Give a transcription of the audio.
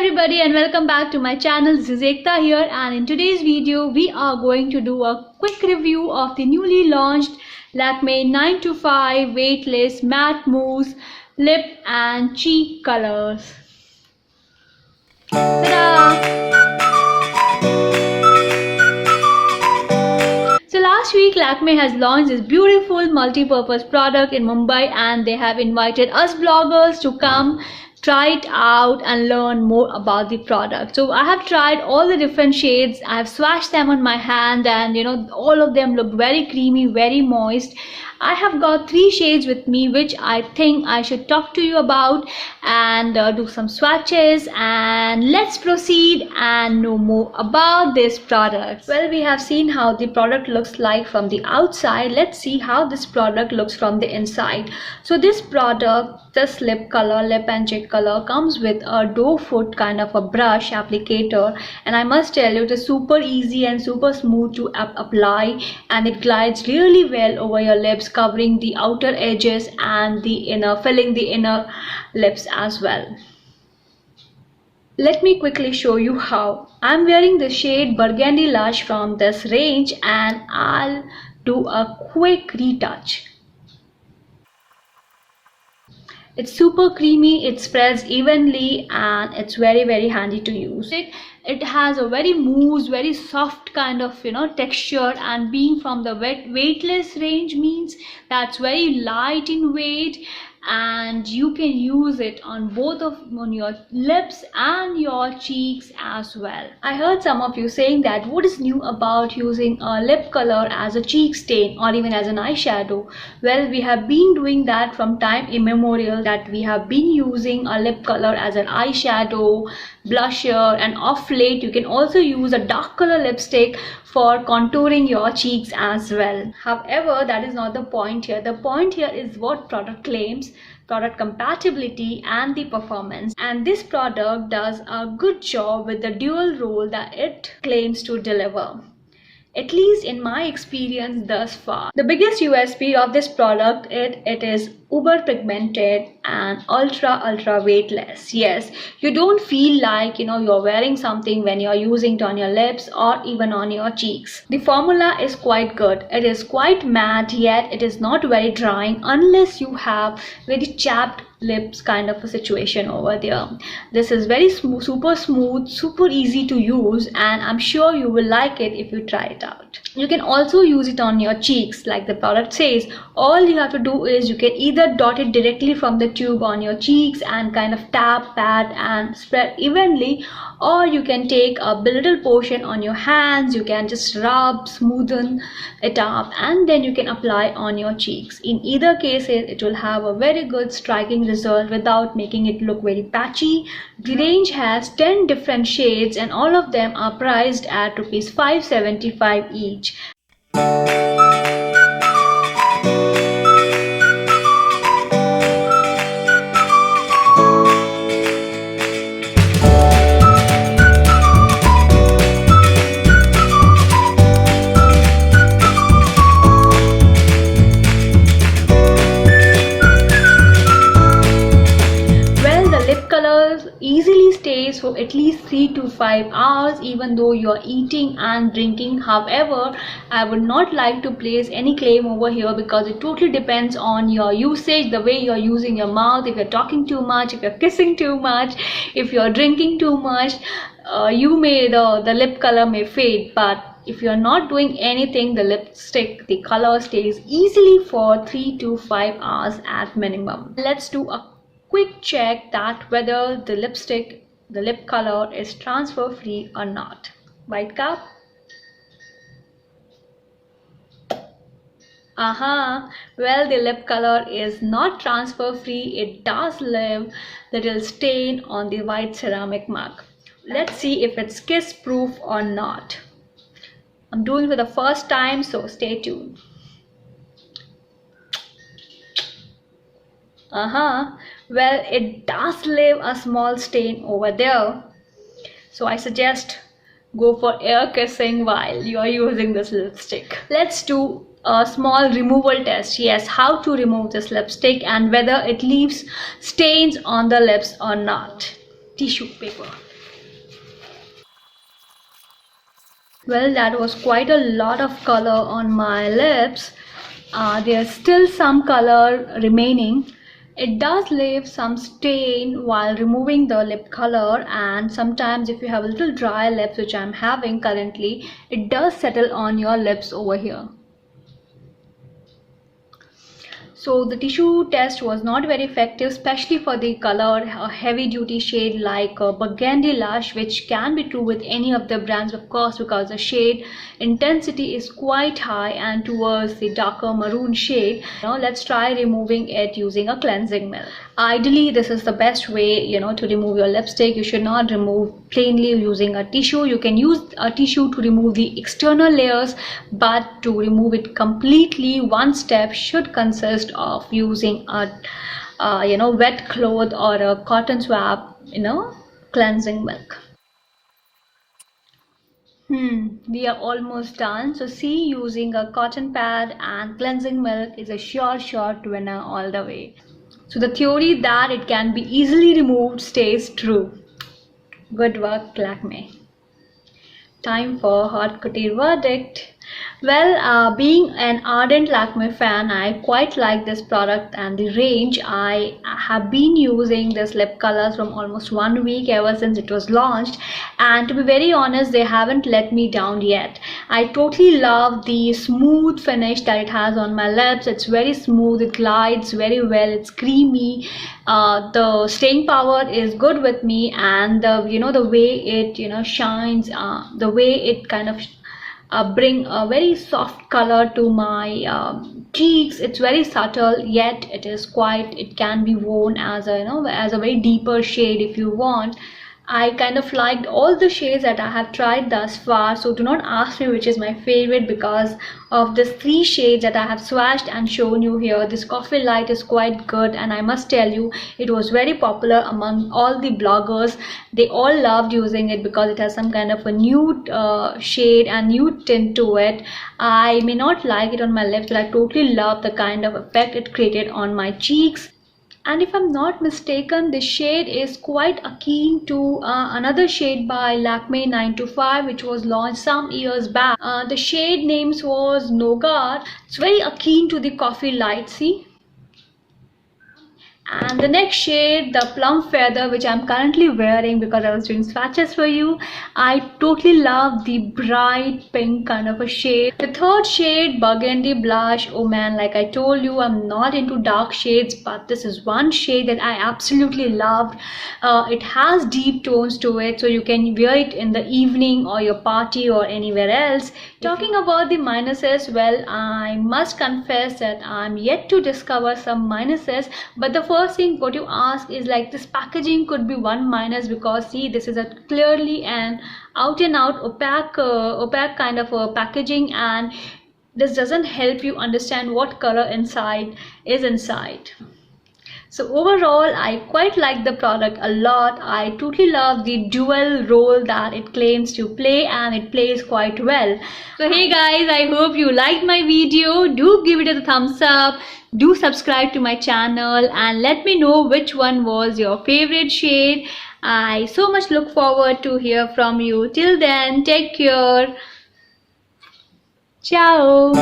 everybody and welcome back to my channel. This is Ekta here, and in today's video we are going to do a quick review of the newly launched Lakme 925 Weightless Matte Mousse Lip and Cheek Colors. Ta-da! So last week Lakme has launched this beautiful multi-purpose product in Mumbai, and they have invited us bloggers to come try it out and learn more about the product. So I have tried all the different shades. I have swatched them on my hand, and all of them look very creamy, very moist. I have got 3 shades with me which I think I should talk to you about and do some swatches, and let's proceed and know more about this product. Well, we have seen how the product looks like from the outside. Let's see how this product looks from the inside. So this product, this lip and cheek color, comes with a doe foot kind of a brush applicator, and I must tell you it is super easy and super smooth to apply, and it glides really well over your lips, covering the outer edges and the inner, filling the inner lips as well. Let me quickly show you how. I'm wearing the shade Burgundy Lush from this range, and I'll do a quick retouch. It's super creamy, it spreads evenly, and it's very handy to use. It has a very mousse, very soft kind of texture, and being from the weightless range means that's very light in weight, and you can use it on your lips and your cheeks as well. I heard some of you saying that what is new about using a lip color as a cheek stain or even as an eyeshadow. Well, we have been doing that from time immemorial, that we have been using a lip color as an eyeshadow, blusher, and off late you can also use a dark color lipstick for contouring your cheeks as well. However, that is not the point here. The point here is what product claims, product compatibility, and the performance, and this product does a good job with the dual role that it claims to deliver, at least in my experience thus far. The biggest USP of this product, it is uber pigmented and ultra weightless. Yes, you don't feel like you're wearing something when you're using it on your lips or even on your cheeks. The formula is quite good. It is quite matte, yet it is not very drying unless you have very chapped lips kind of a situation over there. This is very smooth, super smooth, super easy to use, and I'm sure you will like it if you try it out. You can also use it on your cheeks like the product says. All you have to do is you can either dot it directly from the tube on your cheeks and kind of tap, pat, and spread evenly, or you can take a little portion on your hands. You can just rub, smoothen it up, and then you can apply on your cheeks. In either case, it will have a very good striking result without making it look very patchy. The range has 10 different shades, and all of them are priced at Rs 575 each. Easily stays for at least 3 to 5 hours even though you're eating and drinking. However, I would not like to place any claim over here because it totally depends on your usage, the way you're using your mouth. If you're talking too much, if you're kissing too much, if you're drinking too much, the lip color may fade. But if you're not doing anything, the color stays easily for 3 to 5 hours at minimum. Let's do a quick check that whether the lip color is transfer free or not. White cap. Well, the lip color is not transfer free. It does leave little stain on the white ceramic mug. Let's see if it's kiss proof or not. I'm doing it for the first time, so stay tuned. Well, it does leave a small stain over there, so I suggest go for air kissing while you are using this lipstick. Let's do a small removal test. Yes, how to remove this lipstick and whether it leaves stains on the lips or not. Tissue paper. Well, that was quite a lot of color on my lips. There's still some color remaining. It does leave some stain while removing the lip color, and sometimes if you have a little dry lips, which I'm having currently, it does settle on your lips over here. So the tissue test was not very effective, especially for the color, a heavy duty shade like Burgundy Lush, which can be true with any of the brands, of course, because the shade intensity is quite high and towards the darker maroon shade. Now let's try removing it using a cleansing milk. Ideally, this is the best way, to remove your lipstick. You should not remove plainly using a tissue. You can use a tissue to remove the external layers, but to remove it completely, one step should consist of using a wet cloth or a cotton swab, cleansing milk. We are almost done. So see, using a cotton pad and cleansing milk is a sure winner all the way. So the theory that it can be easily removed stays true. Good work, Lakme. Time for hot couture verdict. Well, being an ardent Lakme fan, I quite like this product and the range. I have been using this lip colors from almost 1 week, ever since it was launched, and to be very honest, they haven't let me down yet. I totally love the smooth finish that it has on my lips. It's very smooth, it glides very well, it's creamy. The staying power is good with me, and the way it shines, the way it kind of bring a very soft color to my cheeks. It's very subtle, yet it can be worn as a very deeper shade if you want. I kind of liked all the shades that I have tried thus far, so do not ask me which is my favorite, because of these 3 shades that I have swatched and shown you here. This Coffee Light is quite good, and I must tell you, it was very popular among all the bloggers. They all loved using it because it has some kind of a nude shade and nude tint to it. I may not like it on my lips, but I totally love the kind of effect it created on my cheeks. And if I'm not mistaken, this shade is quite akin to another shade by Lakme 925, which was launched some years back. The shade names was Nougat. It's very akin to the Coffee Light, see? And the next shade, the Plum Feather, which I'm currently wearing because I was doing swatches for you. I totally love the bright pink kind of a shade. The third shade, Burgundy Blush. Oh man, like I told you, I'm not into dark shades, but this is one shade that I absolutely loved. It has deep tones to it, so you can wear it in the evening or your party or anywhere else. Talking about the minuses, well, I must confess that I'm yet to discover some minuses, but the first thing what you ask is, like, this packaging could be one minus, because see, this is a clearly an out and out opaque kind of a packaging, and this doesn't help you understand what color inside is inside. So overall, I quite like the product a lot. I totally love the dual role that it claims to play, and it plays quite well. So hey guys, I hope you liked my video. Do give it a thumbs up. Do subscribe to my channel and let me know which one was your favorite shade. I so much look forward to hear from you. Till then, take care. Ciao.